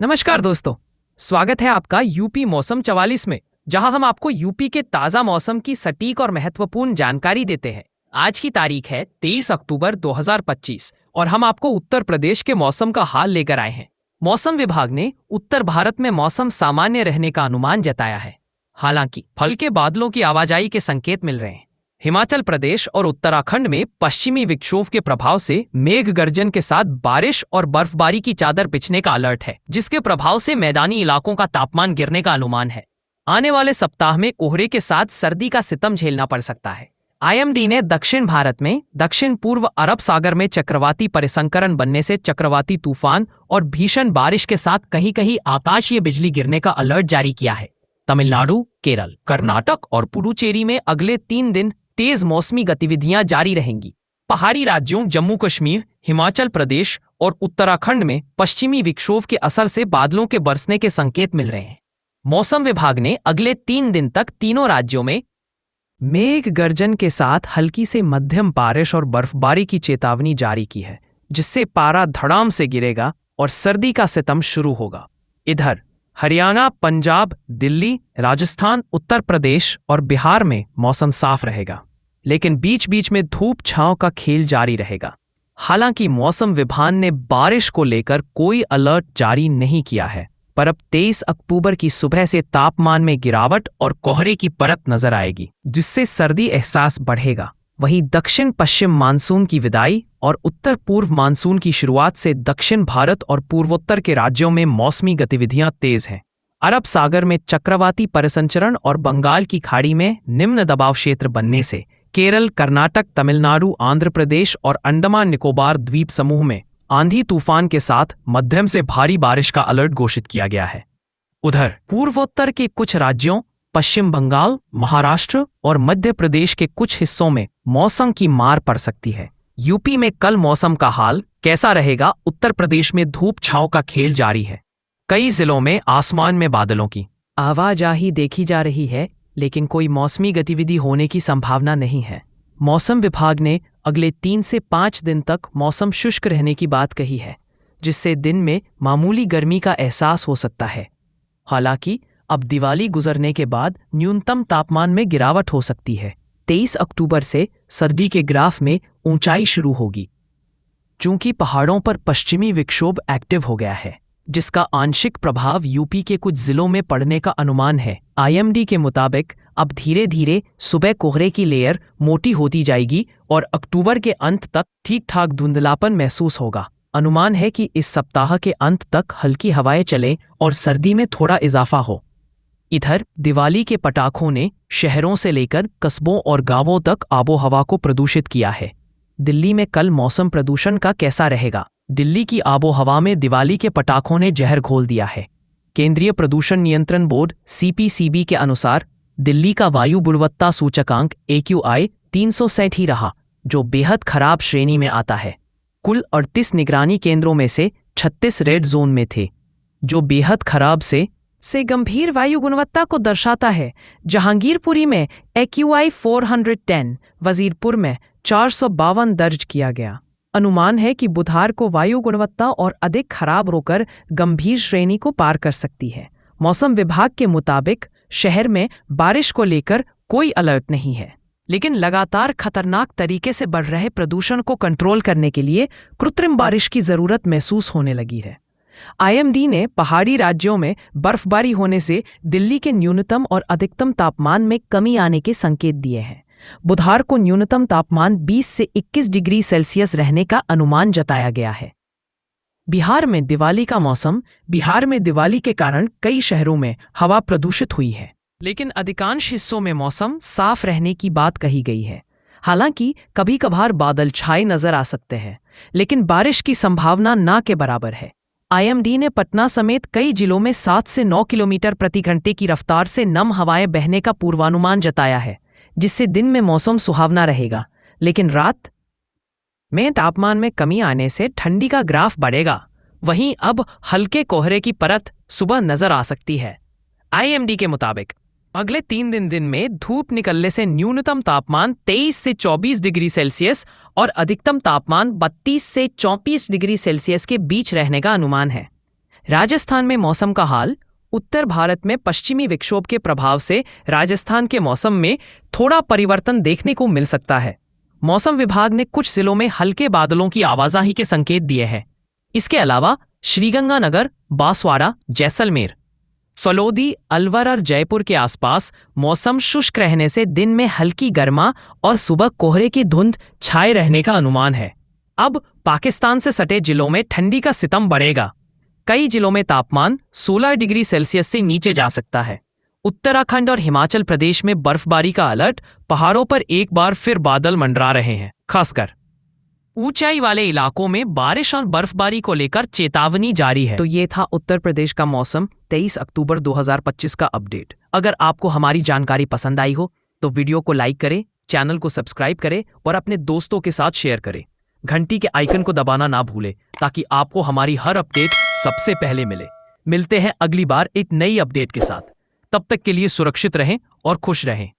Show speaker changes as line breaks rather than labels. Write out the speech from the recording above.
नमस्कार दोस्तों, स्वागत है आपका यूपी मौसम 44 में, जहां हम आपको यूपी के ताजा मौसम की सटीक और महत्वपूर्ण जानकारी देते हैं। आज की तारीख है 23 अक्टूबर 2025 और हम आपको उत्तर प्रदेश के मौसम का हाल लेकर आए हैं। मौसम विभाग ने उत्तर भारत में मौसम सामान्य रहने का अनुमान जताया है। हालांकि हल्के बादलों की आवाजाही के संकेत मिल रहे हैं। हिमाचल प्रदेश और उत्तराखंड में पश्चिमी विक्षोभ के प्रभाव से मेघ गर्जन के साथ बारिश और बर्फबारी की चादर बिछने का अलर्ट है, जिसके प्रभाव से मैदानी इलाकों का तापमान गिरने का अनुमान है। आने वाले सप्ताह में कोहरे के साथ सर्दी का सितम झेलना पड़ सकता है। आईएमडी ने दक्षिण भारत में दक्षिण पूर्व अरब सागर में चक्रवाती परिसंकरण बनने से चक्रवाती तूफान और भीषण बारिश के साथ कहीं कहीं आकाशीय बिजली गिरने का अलर्ट जारी किया है। तमिलनाडु, केरल, कर्नाटक और पुडुचेरी में अगले 3 दिन तेज मौसमी गतिविधियां जारी रहेंगी। पहाड़ी राज्यों जम्मू कश्मीर, हिमाचल प्रदेश और उत्तराखंड में पश्चिमी विक्षोभ के असर से बादलों के बरसने के संकेत मिल रहे हैं। मौसम विभाग ने अगले 3 दिन तक तीनों राज्यों में मेघ गर्जन के साथ हल्की से मध्यम बारिश और बर्फबारी की चेतावनी जारी की है, जिससे पारा धड़ाम से गिरेगा और सर्दी का सितम शुरू होगा। इधर हरियाणा, पंजाब, दिल्ली, राजस्थान, उत्तर प्रदेश और बिहार में मौसम साफ रहेगा, लेकिन बीच बीच में धूप छांव का खेल जारी रहेगा। हालांकि मौसम विभाग ने बारिश को लेकर कोई अलर्ट जारी नहीं किया है, पर अब 23 अक्टूबर की सुबह से तापमान में गिरावट और कोहरे की परत नजर आएगी, जिससे सर्दी एहसास बढ़ेगा। वहीं दक्षिण पश्चिम मानसून की विदाई और उत्तर पूर्व मानसून की शुरुआत से दक्षिण भारत और पूर्वोत्तर के राज्यों में मौसमी गतिविधियां तेज हैं। अरब सागर में चक्रवाती परिसंचरण और बंगाल की खाड़ी में निम्न दबाव क्षेत्र बनने से केरल, कर्नाटक, तमिलनाडु, आंध्र प्रदेश और अंडमान निकोबार द्वीप समूह में आंधी तूफान के साथ मध्यम से भारी बारिश का अलर्ट घोषित किया गया है। उधर पूर्वोत्तर के कुछ राज्यों, पश्चिम बंगाल, महाराष्ट्र और मध्य प्रदेश के कुछ हिस्सों में मौसम की मार पड़ सकती है। यूपी में कल मौसम का हाल कैसा रहेगा? उत्तर प्रदेश में धूप छांव का खेल जारी है। कई जिलों में आसमान में बादलों की आवाजाही देखी जा रही है, लेकिन कोई मौसमी गतिविधि होने की संभावना नहीं है। मौसम विभाग ने अगले 3 से 5 दिन तक मौसम शुष्क रहने की बात कही है, जिससे दिन में मामूली गर्मी का एहसास हो सकता है। हालांकि अब दिवाली गुजरने के बाद न्यूनतम तापमान में गिरावट हो सकती है। 23 अक्टूबर से सर्दी के ग्राफ में ऊंचाई शुरू होगी, चूंकि पहाड़ों पर पश्चिमी विक्षोभ एक्टिव हो गया है, जिसका आंशिक प्रभाव यूपी के कुछ जिलों में पड़ने का अनुमान है। आईएमडी के मुताबिक अब धीरे धीरे सुबह कोहरे की लेयर मोटी होती जाएगी और अक्टूबर के अंत तक ठीक ठाक धुंधलापन महसूस होगा। अनुमान है कि इस सप्ताह के अंत तक हल्की हवाएं चलें और सर्दी में थोड़ा इजाफा हो। इधर दिवाली के पटाखों ने शहरों से लेकर कस्बों और गांवों तक आबोहवा को प्रदूषित किया है। दिल्ली में कल मौसम प्रदूषण का कैसा रहेगा? दिल्ली की आबोहवा में दिवाली के पटाखों ने जहर घोल दिया है। केंद्रीय प्रदूषण नियंत्रण बोर्ड सीपीसीबी के अनुसार दिल्ली का वायु गुणवत्ता सूचकांक AQI 360 ही रहा, जो बेहद खराब श्रेणी में आता है। कुल 38 निगरानी केंद्रों में से 36 रेड जोन में थे, जो बेहद खराब से गंभीर वायु गुणवत्ता को दर्शाता है। जहांगीरपुरी में AQI 410, वजीरपुर में 452 दर्ज किया गया। अनुमान है कि बुधवार को वायु गुणवत्ता और अधिक खराब होकर गंभीर श्रेणी को पार कर सकती है। मौसम विभाग के मुताबिक शहर में बारिश को लेकर कोई अलर्ट नहीं है, लेकिन लगातार खतरनाक तरीके से बढ़ रहे प्रदूषण को कंट्रोल करने के लिए कृत्रिम बारिश की जरूरत महसूस होने लगी है। आईएमडी ने पहाड़ी राज्यों में बर्फबारी होने से दिल्ली के न्यूनतम और अधिकतम तापमान में कमी आने के संकेत दिए हैं। बुधवार को न्यूनतम तापमान 20 से 21 डिग्री सेल्सियस रहने का अनुमान जताया गया है। बिहार में दिवाली का मौसम। बिहार में दिवाली के कारण कई शहरों में हवा प्रदूषित हुई है, लेकिन अधिकांश हिस्सों में मौसम साफ रहने की बात कही गई है। हालांकि कभी कभार बादल छाए नजर आ सकते हैं, लेकिन बारिश की संभावना ना के बराबर है। आईएमडी ने पटना समेत कई जिलों में 7 से 9 किलोमीटर प्रति घंटे की रफ्तार से नम हवाएं बहने का पूर्वानुमान जताया है, जिससे दिन में मौसम सुहावना रहेगा, लेकिन रात में तापमान में कमी आने से ठंडी का ग्राफ बढ़ेगा। वहीं अब हल्के कोहरे की परत सुबह नजर आ सकती है। आईएमडी के मुताबिक अगले 3 दिन में धूप निकलने से न्यूनतम तापमान 23 से 24 डिग्री सेल्सियस और अधिकतम तापमान 32 से 34 डिग्री सेल्सियस के बीच रहने का अनुमान है। राजस्थान में मौसम का हाल। उत्तर भारत में पश्चिमी विक्षोभ के प्रभाव से राजस्थान के मौसम में थोड़ा परिवर्तन देखने को मिल सकता है। मौसम विभाग ने कुछ जिलों में हल्के बादलों की आवाजाही के संकेत दिए हैं। इसके अलावा श्रीगंगानगर, बांसवाड़ा, जैसलमेर, फलोदी, अलवर और जयपुर के आसपास मौसम शुष्क रहने से दिन में हल्की गर्मा और सुबह कोहरे की धुंध छाए रहने का अनुमान है। अब पाकिस्तान से सटे जिलों में ठंडी का सितम बढ़ेगा। कई जिलों में तापमान 16 डिग्री सेल्सियस से नीचे जा सकता है। उत्तराखंड और हिमाचल प्रदेश में बर्फबारी का अलर्ट। पहाड़ों पर एक बार फिर बादल मंडरा रहे हैं। खासकर ऊंचाई वाले इलाकों में बारिश और बर्फबारी को लेकर चेतावनी जारी है। तो ये था उत्तर प्रदेश का मौसम 23 अक्टूबर 2025 का अपडेट। अगर आपको हमारी जानकारी पसंद आई हो तो वीडियो को लाइक करें, चैनल को सब्सक्राइब करें और अपने दोस्तों के साथ शेयर करें। घंटी के आइकन को दबाना ना भूलें ताकि आपको हमारी हर अपडेट सबसे पहले मिले। मिलते हैं अगली बार एक नई अपडेट के साथ। तब तक के लिए सुरक्षित रहें और खुश रहें।